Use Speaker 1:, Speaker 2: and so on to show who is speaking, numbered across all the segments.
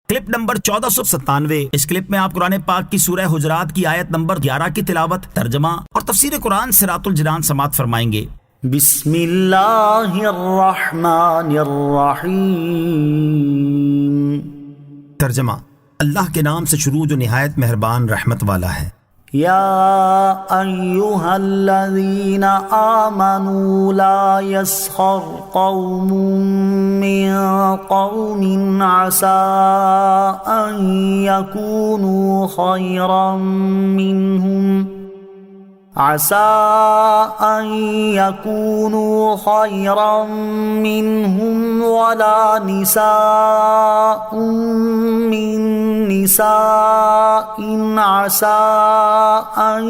Speaker 1: Clip number 1497۔ اس clip میں آپ قرآن پاک کی سورہ حجرات کی آیت نمبر 11 کی تلاوت، ترجمہ اور تفسیر قرآن صراط الجنان سماعت فرمائیں گے۔
Speaker 2: بسم اللہ الرحمن الرحیم۔
Speaker 1: ترجمہ: اللہ کے نام سے شروع جو نہایت مہربان رحمت والا ہے۔
Speaker 2: یا ایہا الذین آمنوا لا یسخر قوم من قوم عسى ان یکونوا خیرا منہم عسى أن يكونوا خيرا منهم ولا نساء من نساء عسى أن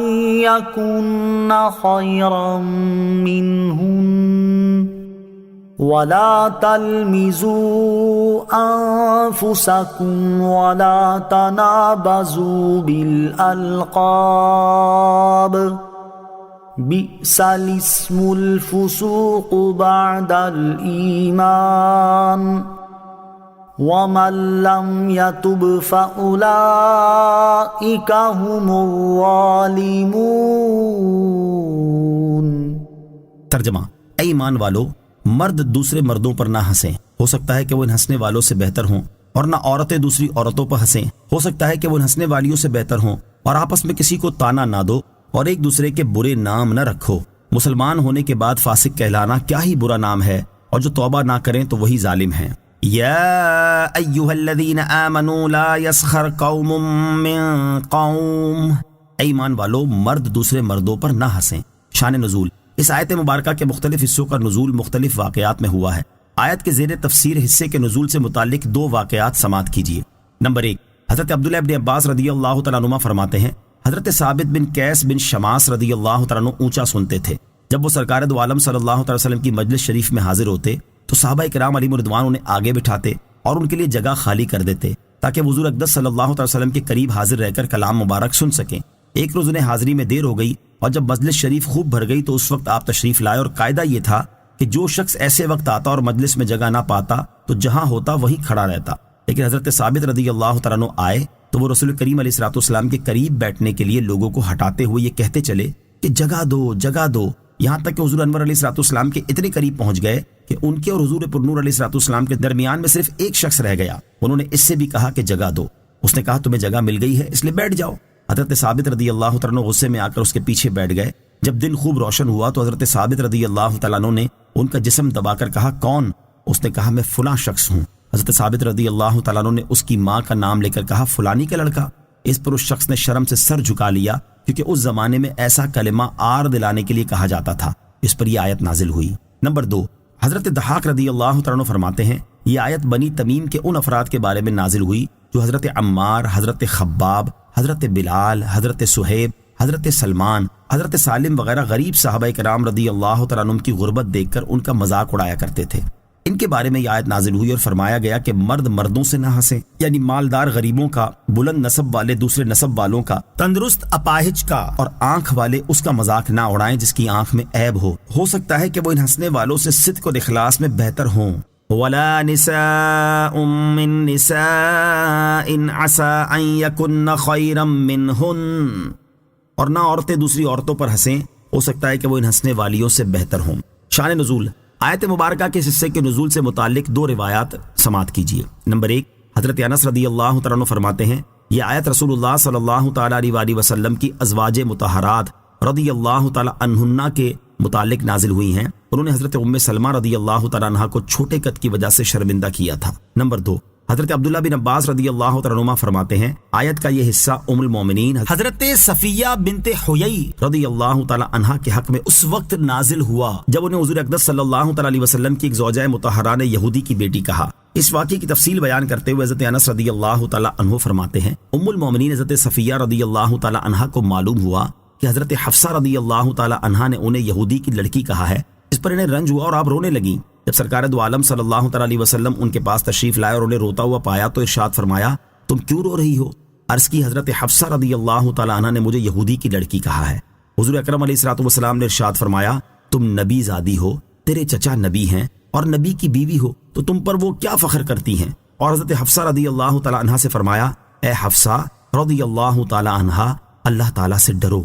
Speaker 2: يكن خيرا منهن ولا تلمزوا أنفسكم ولا تنابزوا بالألقاب بئس الاسم الفسوق بعد الإيمان ومن لم يتب فأولئك هم الظالمون۔
Speaker 1: ترجمہ: اے ایمان والو، مرد دوسرے مردوں پر نہ ہنسیں، ہو سکتا ہے کہ وہ ان ہنسنے والوں سے بہتر ہوں، اور نہ عورتیں دوسری عورتوں پر ہنسیں، ہو سکتا ہے کہ وہ ان ہنسنے والیوں سے بہتر ہوں، اور آپس میں کسی کو تانا نہ دو اور ایک دوسرے کے برے نام نہ رکھو۔ مسلمان ہونے کے بعد فاسق کہلانا کیا ہی برا نام ہے، اور جو توبہ نہ کریں تو وہی ظالم ہیں۔ یا ایھا الذین آمنوا لا یسخر قوم من قوم، اے ایمان والو، مرد دوسرے مردوں پر نہ ہنسیں۔ شان نزول: اس آیت مبارکہ کے مختلف حصوں کا نزول مختلف واقعات میں ہوا ہے۔ آیت کے زیر تفسیر حصے کے نزول سے متعلق دو واقعات سماعت کیجیے۔ نمبر 1، حضرت عبداللہ ابن عباس رضی اللہ تعالیٰ عنہما فرماتے ہیں، حضرت ثابت بن قیس بن شماس رضی اللہ تعالیٰ عنہ اونچا سنتے تھے، جب وہ سرکار دو عالم صلی اللہ تعالی وسلم کی مجلس شریف میں حاضر ہوتے تو صحابہ کرام علیہم رضوان انہیں آگے بٹھاتے اور ان کے لیے جگہ خالی کر دیتے تاکہ حضور اقدس صلی اللہ تعالی وسلم کے قریب حاضر رہ کر کلام مبارک سن سکیں۔ ایک روز انہیں حاضری میں دیر ہو گئی، اور جب مجلس شریف خوب بھر گئی تو اس وقت آپ تشریف لائے، اور قاعدہ یہ تھا کہ جو شخص ایسے وقت آتا اور مجلس میں جگہ نہ پاتا تو جہاں ہوتا وہیں کھڑا رہتا۔ لیکن حضرت ثابت رضی اللہ تعالیٰ عنہ آئے تو وہ رسول کریم علیہ الصلوۃ والسلام کے قریب بیٹھنے کے لیے لوگوں کو ہٹاتے ہوئے یہ کہتے چلے کہ جگہ دو جگہ دو، یہاں تک کہ حضور انور علیہ الصلوۃ والسلام کے اتنے قریب پہنچ گئے کہ ان کے اور حضور پرنور علیہ الصلوۃ والسلام کے درمیان میں صرف ایک شخص رہ گیا۔ انہوں نے اس سے بھی کہا کہ جگہ دو، اس نے کہا تمہیں جگہ مل گئی ہے اس لیے بیٹھ جاؤ۔ حضرت ثابت رضی اللہ تعالیٰ عنہ غصے میں آ کر اس کے پیچھے بیٹھ گئے۔ جب دن خوب روشن ہوا تو حضرت ثابت رضی اللہ تعالیٰ عنہ نے ان کا جسم دبا کر کہا کون؟ اس نے کہا میں فلاں شخص ہوں۔ حضرت ثابت رضی اللہ تعالیٰ عنہ نے اس کی ماں کا نام لے کر کہا فلانی کا لڑکا۔ اس پر اس شخص نے شرم سے سر جھکا لیا، کیونکہ اس زمانے میں ایسا کلمہ آر دلانے کے لیے کہا جاتا تھا۔ اس پر یہ آیت نازل ہوئی۔ نمبر 2، حضرت ضحاک رضی اللہ تعالیٰ عنہ فرماتے ہیں، یہ آیت بنی تمیم کے ان افراد کے بارے میں نازل ہوئی جو حضرت عمار، حضرت خباب، حضرت بلال، حضرت صہیب، حضرت سلمان، حضرت سالم وغیرہ غریب صحابہ کرام رضی اللہ تعالیٰ عنہم کی غربت دیکھ کر ان کا مذاق اڑایا کرتے تھے۔ ان کے بارے میں یہ آیت نازل ہوئی اور فرمایا گیا کہ مرد مردوں سے نہ ہنسیں، یعنی مالدار غریبوں کا، بلند نسب والے دوسرے نسب والوں کا، تندرست اپاہج کا، اور آنکھ والے اس کا مذاق نہ اڑائیں جس کی آنکھ میں عیب ہو سکتا ہے کہ وہ ان ہنسنے والوں سے صدق اور اخلاص میں بہتر ہوں۔ وَلَا نِسَاءٌ مِّن نِّسَاءٍ عَسَىٰ أَن يَكُنَّ خَيْرًا مِّنْهُنَّ، اور نہ عورتیں دوسری عورتوں پر ہنسیں، ہو سکتا ہے کہ وہ ان ہنسنے والیوں سے بہتر ہوں۔ شان نزول: آیت مبارکہ کے اس حصے کے نزول سے متعلق دو روایات سماعت کیجیے۔ نمبر 1، حضرت انس رضی اللہ تعالیٰ عنہ فرماتے ہیں، یہ آیت رسول اللہ صلی اللہ تعالیٰ علیہ وآلہ وسلم کی ازواج مطہرات رضی اللہ تعالیٰ عنہن کے متعلق نازل ہوئی ہیں۔ انہوں نے حضرت ام سلمہ رضی اللہ تعالیٰ عنہ کو چھوٹے قد کی وجہ سے شرمندہ کیا تھا۔ نمبر 2، حضرت عبداللہ بن عباس رضی اللہ تعالیٰ عنہ فرماتے ہیں، آیت کا یہ حصہ ام المومنین حضرت صفیہ بنت حیی رضی اللہ تعالیٰ عنہ کے حق میں اس وقت نازل ہوا جب انہیں حضور اقدس صلی اللہ تعالیٰ علیہ وسلم کی ایک زوجہ مطہرہ نے یہودی کی بیٹی کہا۔ اس واقعے کی تفصیل بیان کرتے ہوئے حضرت انس رضی اللہ تعالیٰ عنہ فرماتے ہیں، ام المومنین حضرت صفیہ رضی اللہ تعالیٰ عنہ کو معلوم ہوا کہ حضرت حفصہ رضی اللہ تعالیٰ عنہ نے انہیں یہودی کی لڑکی کہا ہے۔ اس پر انہیں رنج ہوا اور آپ رونے لگیں۔ جب سرکار دو عالم صلی اللہ تعالیٰ علیہ وسلم ان کے پاس تشریف لائے اور انہیں روتا ہوا پایا تو ارشاد فرمایا، تم کیوں رو رہی ہو؟ عرض کی، حضرت حفصہ رضی اللہ تعالیٰ عنہ نے مجھے یہودی کی لڑکی کہا ہے۔ حضور اکرم علیہ الصلوۃ والسلام نے ارشاد فرمایا، تم نبی زادی ہو، تیرے چچا نبی ہیں اور نبی کی بیوی ہو، تو تم پر وہ کیا فخر کرتی ہیں؟ اور حضرت حفصہ رضی اللہ تعالی عنہا سے فرمایا اے حفصہ رضی اللہ تعالی عنہا اللہ تعالیٰ سے ڈرو۔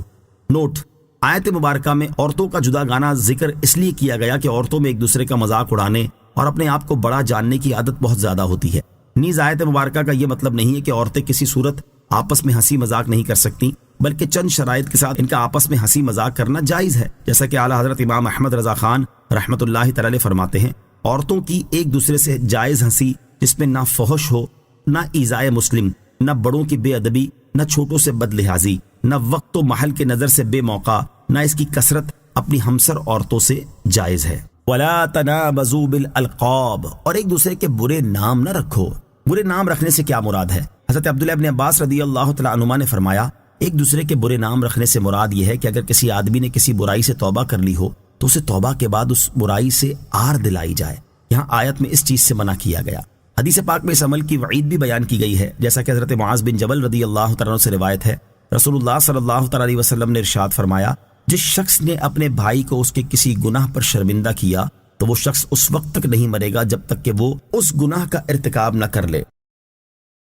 Speaker 1: نوٹ: آیت مبارکہ میں عورتوں کا جدا گانا ذکر اس لیے کیا گیا کہ عورتوں میں ایک دوسرے کا مذاق اڑانے اور اپنے آپ کو بڑا جاننے کی عادت بہت زیادہ ہوتی ہے۔ نیز آیت مبارکہ کا یہ مطلب نہیں ہے کہ عورتیں کسی صورت آپس میں ہنسی مذاق نہیں کر سکتی، بلکہ چند شرائط کے ساتھ ان کا آپس میں ہنسی مذاق کرنا جائز ہے، جیسا کہ اعلیٰ حضرت امام احمد رضا خان رحمۃ اللہ تعالی فرماتے ہیں عورتوں کی ایک دوسرے سے جائز ہنسی جس میں نہ فحش ہو، نہ ایذائے مسلم، نہ بڑوں کی بے ادبی، نہ چھوٹوں سے بد لحاظی، نہ وقت و محل کے نظر سے بے موقع، نہ اس کی کثرت اپنی ہمسر عورتوں سے جائز ہے۔ وَلَا تَنَابَزُوا بِالْأَلْقَابِ، اور ایک دوسرے کے برے نام نہ رکھو۔ برے نام رکھنے سے کیا مراد ہے؟ حضرت عبداللہ ابن عباس رضی اللہ تعالیٰ عنہما نے فرمایا ایک دوسرے کے برے نام رکھنے سے مراد یہ ہے کہ اگر کسی آدمی نے کسی برائی سے توبہ کر لی ہو تو اسے توبہ کے بعد اس برائی سے آر دلائی جائے۔ یہاں آیت میں اس چیز سے منع کیا گیا۔ حدیث پاک میں اس عمل کی وعید بھی بیان کی گئی ہے، جیسا کہ حضرت معاذ بن جبل رضی اللہ تعالیٰ عنہ سے روایت ہے، رسول اللہ صلی اللہ تعالیٰ علیہ وسلم نے ارشاد فرمایا جس شخص نے اپنے بھائی کو اس کے کسی گناہ پر شرمندہ کیا تو وہ شخص اس وقت تک نہیں مرے گا جب تک کہ وہ اس گناہ کا ارتکاب نہ کر لے۔